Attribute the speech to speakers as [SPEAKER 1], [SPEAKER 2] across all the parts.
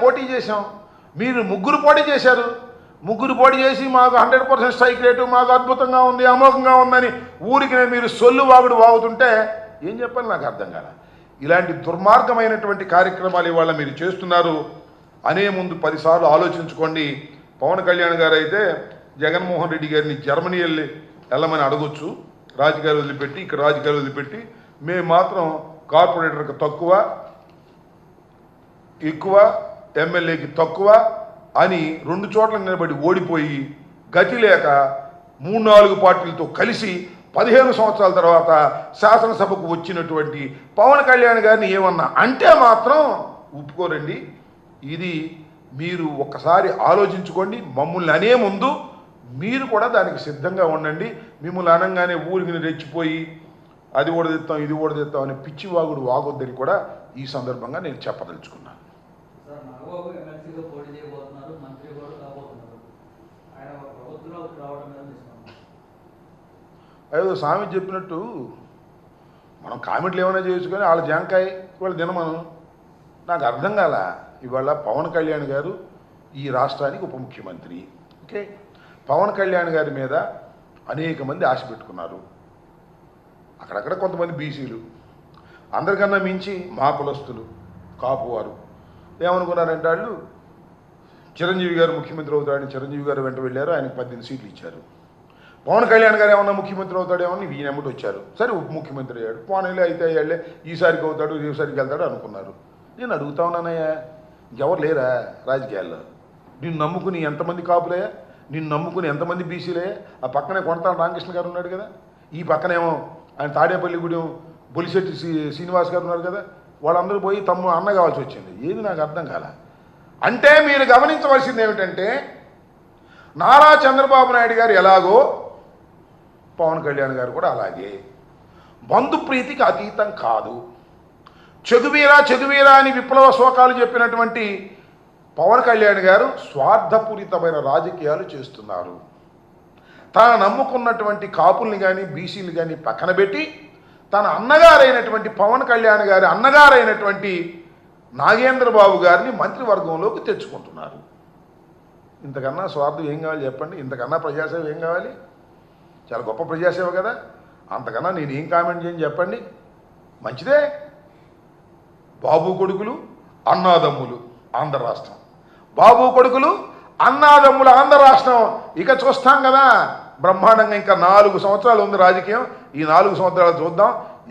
[SPEAKER 1] పోటీ చేశాం, మీరు ముగ్గురు పోటీ చేశారు. ముగ్గురు పోటీ చేసి మాకు 100% స్ట్రైక్ రేటు, మాకు అద్భుతంగా ఉంది, అమోఘంగా ఉందని ఊరికి మీరు సొల్లు వాగుడు వాగుతుంటే ఏం చెప్పాలి నాకు అర్థం కాల. ఇలాంటి దుర్మార్గమైనటువంటి కార్యక్రమాలు ఇవాళ మీరు చేస్తున్నారు అనే ముందు 10 సార్లు ఆలోచించుకోండి. పవన్ కళ్యాణ్ గారు అయితే జగన్మోహన్ రెడ్డి గారిని జర్మనీ వెళ్ళమని అడగొచ్చు, రాజకీయాలు వదిలిపెట్టి, ఇక్కడ రాజకీయాలు వదిలిపెట్టి. మేము మాత్రం కార్పొరేటర్కి తక్కువ, ఎక్కువ, ఎమ్మెల్యేకి తక్కువ అని 2 చోట్ల నిలబడి ఓడిపోయి గతి లేక 3-4 పార్టీలతో కలిసి 15 సంవత్సరాల తర్వాత శాసనసభకు వచ్చినటువంటి పవన్ కళ్యాణ్ గారిని ఏమన్నా అంటే మాత్రం ఒప్పుకోరండి. ఇది మీరు ఒక్కసారి ఆలోచించుకోండి. మమ్మల్ని అనే ముందు మీరు కూడా దానికి సిద్ధంగా ఉండండి. మిమ్మల్ని అనగానే ఊరికి రెచ్చిపోయి అది కూడా తెస్తాం, ఇది కూడా తెస్తాం అని పిచ్చి వాగుడు వాగొద్దని కూడా ఈ సందర్భంగా నేను చెప్పదలుచుకున్నాను. ఏదో స్వామి చెప్పినట్టు మనం కామెంట్లు ఏమైనా చేసుకొని వాళ్ళ జాంకాయ వాళ్ళు తినమను. నాకు అర్థం కాల. ఇవాళ పవన్ కళ్యాణ్ గారు ఈ రాష్ట్రానికి ఉప ముఖ్యమంత్రి. ఓకే, పవన్ కళ్యాణ్ గారి మీద అనేక మంది ఆశ పెట్టుకున్నారు. అక్కడక్కడ కొంతమంది బీసీలు, అందరికన్నా మించి మా కులస్తులు, కాపువారు ఏమనుకున్నారంటే వాళ్ళు చిరంజీవి గారు ముఖ్యమంత్రి అవుతాడని చిరంజీవి గారు వెంట వెళ్ళారు. ఆయనకు 18 సీట్లు ఇచ్చారు. పవన్ కళ్యాణ్ గారు ఏమన్నా ముఖ్యమంత్రి అవుతాడేమని ఈయన ఎమ్మటి వచ్చారు. సరే ఉప ముఖ్యమంత్రి అయ్యాడు. పోనీలే అయితే అయ్యాళ్ళే, ఈసారికి అవుతాడు, రేపుసారికి వెళ్తాడు అనుకున్నారు. నేను అడుగుతా ఉన్నానయ్యా, ఇంకెవరు లేరా రాజకీయాల్లో? నిన్ను నమ్ముకుని ఎంతమంది కాపులే, నిన్ను నమ్ముకుని ఎంతమంది బీసీలే? ఆ పక్కనే కొనతాడు రామకృష్ణ గారు ఉన్నాడు కదా, ఈ పక్కనేమో ఆయన తాడేపల్లిగూడెం బొలిశెట్టి శ్రీనివాస్ గారు ఉన్నారు కదా, వాళ్ళందరూ పోయి అన్న కావాల్సి వచ్చింది. ఏది నాకు అర్థం కాల. అంటే మీరు గమనించవలసింది ఏమిటంటే, నారా చంద్రబాబు నాయుడు గారు ఎలాగో పవన్ కళ్యాణ్ గారు కూడా అలాగే బంధుప్రీతికి అతీతం కాదు. చదువీరా అని విప్లవ శోకాలు చెప్పినటువంటి పవన్ కళ్యాణ్ గారు స్వార్థపూరితమైన రాజకీయాలు చేస్తున్నారు. తన నమ్ముకున్నటువంటి కాపుల్ని కానీ బీసీలు కానీ పక్కన పెట్టి తన అన్నగారైనటువంటి పవన్ కళ్యాణ్ గారి అన్నగారైనటువంటి నాగేంద్రబాబు గారిని మంత్రివర్గంలోకి తెచ్చుకుంటున్నారు. ఇంతకన్నా స్వార్థం ఏం కావాలి చెప్పండి? ఇంతకన్నా ప్రజాసేవ ఏం కావాలి? చాలా గొప్ప ప్రజాసేవ కదా. అంతకన్నా నేను ఏం కామెంట్ చేయని చెప్పండి? మంచిదే. బాబు కొడుకులు అన్నాదమ్ములు ఆంధ్ర రాష్ట్రం, బాబు కొడుకులు అన్నాదమ్ముల ఆంధ్ర రాష్ట్రం. ఇక చూస్తాం కదా బ్రహ్మాండంగా. ఇంకా 4 సంవత్సరాలు ఉంది రాజకీయం. ఈ 4 సంవత్సరాలు చూద్దాం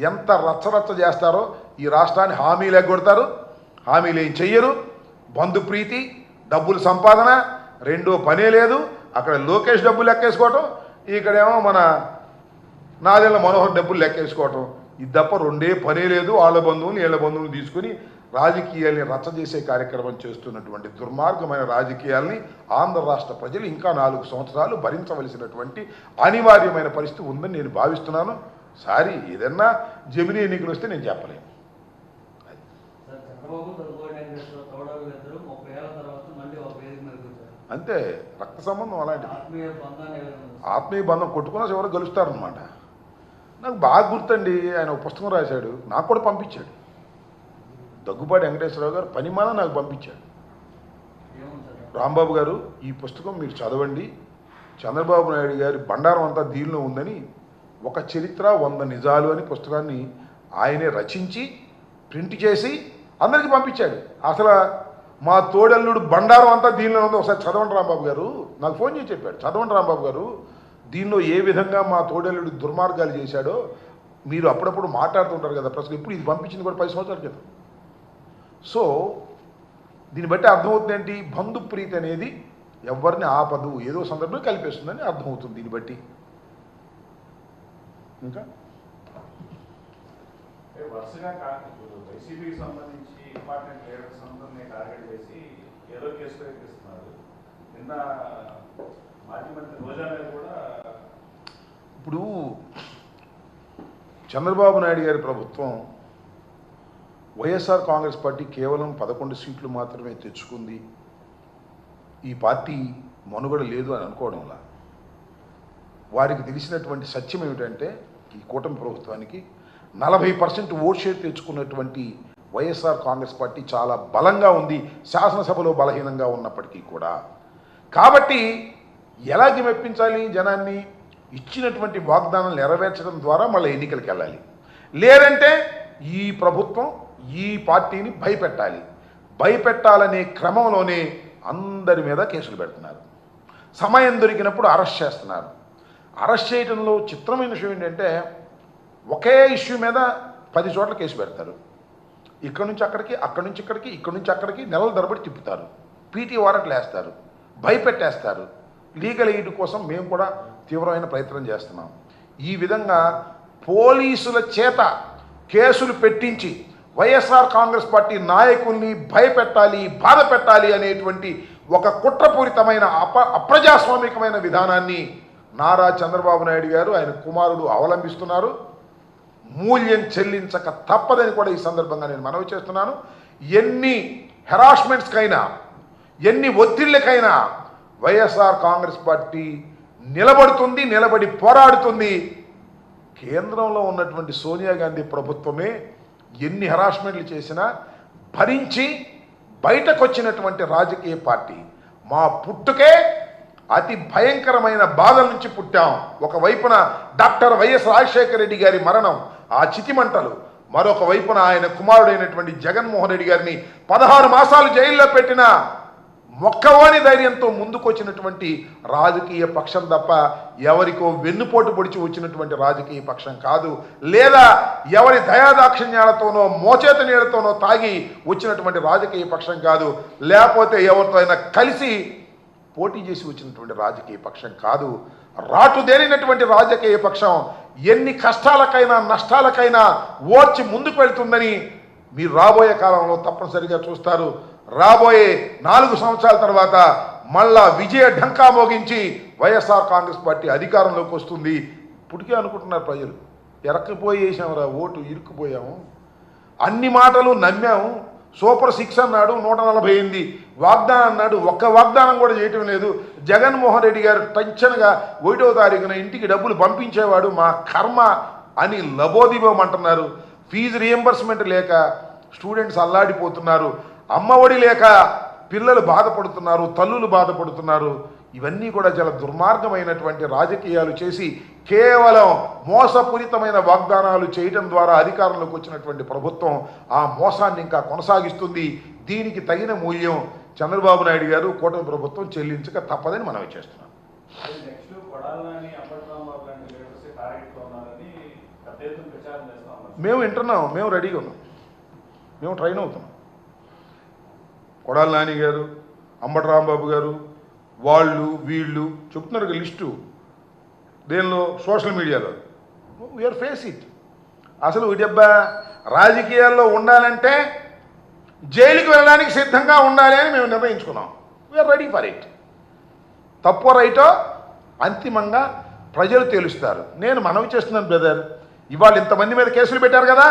[SPEAKER 1] ఎంత రచ్చరచ్చ చేస్తారో. ఈ రాష్ట్రాన్ని హామీలు ఎగ్గొడతారు, హామీలు ఏం చెయ్యరు. బంధుప్రీతి, డబ్బులు సంపాదన, రెండో పనే లేదు. అక్కడ లోకేష్ డబ్బులు లెక్కేసుకోవటం, ఇక్కడేమో మన నాదెళ్ల మనోహర్ డబ్బులు లెక్కేసుకోవటం. ఇది తప్ప రెండే పనే లేదు. వాళ్ళ బంధువులు వీళ్ళ బంధువులు తీసుకుని రాజకీయాల్ని రచ్చ చేసే కార్యక్రమం చేస్తున్నటువంటి దుర్మార్గమైన రాజకీయాల్ని ఆంధ్ర రాష్ట్ర ప్రజలు ఇంకా 4 సంవత్సరాలు భరించవలసినటువంటి అనివార్యమైన పరిస్థితి ఉందని నేను భావిస్తున్నాను. సారీ, ఏదన్నా జమినీ ఎన్నికలు వస్తే నేను చెప్పలేను. అంతే, రక్త సంబంధం అలాంటిది. ఆత్మీయ బంధం కొట్టుకున్నా ఎవరు గెలుస్తారనమాట. నాకు బాగా గుర్తండి, ఆయన ఒక పుస్తకం రాశాడు, నాకు కూడా పంపించాడు. దగ్గుపాటి వెంకటేశ్వరరావు గారు పనిమాన నాకు పంపించాడు. రాంబాబు గారు, ఈ పుస్తకం మీరు చదవండి, చంద్రబాబు నాయుడు గారి బండారం అంతా దీనిలో ఉందని, ఒక చరిత్ర 100 నిజాలు అని పుస్తకాన్ని ఆయనే రచించి ప్రింట్ చేసి అందరికీ పంపించాడు. అసలు మా తోడల్లుడు బండారం అంతా దీనిలో ఉందో ఒకసారి చదవండి రాంబాబు గారు. నాకు ఫోన్ చేసి చెప్పాడు, చదవండి రాంబాబు గారు, దీనిలో ఏ విధంగా మా తోడల్లుడు దుర్మార్గాలు చేశాడో మీరు అప్పుడప్పుడు మాట్లాడుతుంటారు కదా ప్రశ్న. ఇప్పుడు ఇది పంపించింది కూడా 10 సంవత్సరాల క్రితం. సో దీన్ని బట్టి అర్థమవుతుంది ఏంటి, బంధుప్రీతి అనేది ఎవరిని ఆపదు, ఏదో సందర్భంలో కలిపేస్తుందని అర్థమవుతుంది దీన్ని బట్టి. ఇంకా
[SPEAKER 2] వరుసగా వైసీపీకి సంబంధించి ఇంపార్టెంట్ లీడర్స్ అందరినీ టార్గెట్ చేసి ఏదో కేసు ప్రయత్నిస్తున్నారు. నిన్న మాజీ మంత్రి రోజా మీద కూడా.
[SPEAKER 1] ఇప్పుడు చంద్రబాబు నాయుడు గారి ప్రభుత్వం వైఎస్ఆర్ కాంగ్రెస్ పార్టీ కేవలం 11 సీట్లు మాత్రమే తెచ్చుకుంది, ఈ పార్టీ మనుగడ లేదు అని అనుకోవడంలా వారికి తెలిసినటువంటి సత్యం ఏమిటంటే, ఈ కూటమి ప్రభుత్వానికి 40% ఓట్ షేర్ తెచ్చుకున్నటువంటి వైఎస్ఆర్ కాంగ్రెస్ పార్టీ చాలా బలంగా ఉంది, శాసనసభలో బలహీనంగా ఉన్నప్పటికీ కూడా. కాబట్టి ఎలాగే మెప్పించాలి జనాన్ని? ఇచ్చినటువంటి వాగ్దానాలు నెరవేర్చడం ద్వారా మళ్ళీ ఎన్నికలకు వెళ్ళాలి. లేదంటే ఈ ప్రభుత్వం ఈ పార్టీని భయపెట్టాలి. భయపెట్టాలనే క్రమంలోనే అందరి మీద కేసులు పెడుతున్నారు. సమయం దొరికినప్పుడు అరెస్ట్ చేస్తున్నారు. అరెస్ట్ చేయడంలో చిత్రమైన విషయం ఏంటంటే, ఒకే ఇష్యూ మీద 10 చోట్ల కేసు పెడతారు. ఇక్కడ నుంచి అక్కడికి, అక్కడి నుంచి ఇక్కడికి, ఇక్కడి నుంచి అక్కడికి నెలల తరబడి తిప్పుతారు. పీటీ వారెంట్లు వేస్తారు, భయపెట్టేస్తారు. లీగల్ ఎయిడ్ కోసం మేము కూడా తీవ్రమైన ప్రయత్నం చేస్తున్నాం. ఈ విధంగా పోలీసుల చేత కేసులు పెట్టించి వైఎస్ఆర్ కాంగ్రెస్ పార్టీ నాయకుల్ని భయపెట్టాలి, బాధ పెట్టాలి అనేటువంటి ఒక కుట్రపూరితమైన అప్రజాస్వామికమైన విధానాన్ని నారా చంద్రబాబు నాయుడు గారు, ఆయన కుమారుడు అవలంబిస్తున్నారు. మూల్యం చెల్లించక తప్పదని కూడా ఈ సందర్భంగా నేను మనవి చేస్తున్నాను. ఎన్ని హెరాస్మెంట్స్కైనా, ఎన్ని ఒత్తిళ్ళకైనా వైఎస్ఆర్ కాంగ్రెస్ పార్టీ నిలబడుతుంది, నిలబడి పోరాడుతుంది. కేంద్రంలో ఉన్నటువంటి సోనియా గాంధీ ప్రభుత్వమే ఎన్ని హెరాస్మెంట్లు చేసినా భరించి బయటకు వచ్చినటువంటి రాజకీయ పార్టీ. మా పుట్టుకే అతి భయంకరమైన బాధల నుంచి పుట్టాం. ఒకవైపున డాక్టర్ వైఎస్ రాజశేఖర రెడ్డి గారి మరణం, ఆ చితిమంటలు, మరొక వైపున ఆయన కుమారుడైనటువంటి జగన్మోహన్ రెడ్డి గారిని 16 మాసాలు జైల్లో పెట్టిన మొక్కవాని ధైర్యంతో ముందుకొచ్చినటువంటి రాజకీయ పక్షం తప్ప ఎవరికో వెన్నుపోటు పొడిచి వచ్చినటువంటి రాజకీయ పక్షం కాదు. లేదా ఎవరి దయాదాక్షిణ్యాలతోనో మోచేత నీళ్లతోనో తాగి వచ్చినటువంటి రాజకీయ పక్షం కాదు. లేకపోతే ఎవరితో అయినా కలిసి పోటీ చేసి వచ్చినటువంటి రాజకీయ పక్షం కాదు. రాటుదేరినటువంటి రాజకీయ పక్షం ఎన్ని కష్టాలకైనా నష్టాలకైనా ఓర్చి ముందుకు వెళ్తుందని మీరు రాబోయే కాలంలో తప్పనిసరిగా చూస్తారు. రాబోయే 4 సంవత్సరాల తర్వాత మళ్ళా విజయ ఢంకా మోగించి వైఎస్ఆర్ కాంగ్రెస్ పార్టీ అధికారంలోకి వస్తుంది. ఇప్పటికే అనుకుంటున్నారు ప్రజలు, ఎరక్కిపోయి వేసామురా ఓటు, ఇరుక్కుపోయాము, అన్ని మాటలు నమ్మాము. సూపర్ 6 అన్నాడు, 148 వాగ్దానం అన్నాడు, ఒక్క వాగ్దానం కూడా చేయటం లేదు. జగన్మోహన్ రెడ్డి గారు టెన్షన్గా 1వ తారీఖున ఇంటికి డబ్బులు పంపించేవాడు, మా కర్మ అని లబోదిబోమంటున్నారు. ఫీజు రియంబర్స్మెంట్ లేక స్టూడెంట్స్ అల్లాడిపోతున్నారు. అమ్మఒడి లేక పిల్లలు బాధపడుతున్నారు, తల్లులు బాధపడుతున్నారు. ఇవన్నీ కూడా చాలా దుర్మార్గమైనటువంటి రాజకీయాలు చేసి కేవలం మోసపూరితమైన వాగ్దానాలు చేయడం ద్వారా అధికారంలోకి వచ్చినటువంటి ప్రభుత్వం ఆ మోసాన్ని ఇంకా కొనసాగిస్తుంది. దీనికి తగిన మూల్యం చంద్రబాబు నాయుడు గారు, కూటమి ప్రభుత్వం చెల్లించక తప్పదని మనవి చేస్తున్నాం.
[SPEAKER 2] నెక్స్ట్ కొడాలని అంబట్రాంబాబు లాంటి లీడర్స్ టార్గెట్లో ఉన్నారని పెద్ద ఎత్తున ప్రచారం చేస్తాం.
[SPEAKER 1] మేము వింటున్నాం, మేము రెడీగా ఉన్నాం, మేము ట్రైన్ అవుతున్నాం. కొడాలి నాని గారు, అంబటి రాంబాబు గారు, వాళ్ళు వీళ్ళు చెప్తున్నారు లిస్టు దేనిలో, సోషల్ మీడియాలో. We are face it. అసలు డబ్బా రాజకీయాల్లో ఉండాలంటే జైలుకి వెళ్ళడానికి సిద్ధంగా ఉండాలి అని మేము నిర్ణయించుకున్నాం. We are ready for it. తప్పో రైటో అంతిమంగా ప్రజలు తేలుస్తారు. నేను మనవి చేస్తున్నాను బ్రదర్, ఇవాళ ఇంతమంది మీద కేసులు పెట్టారు కదా.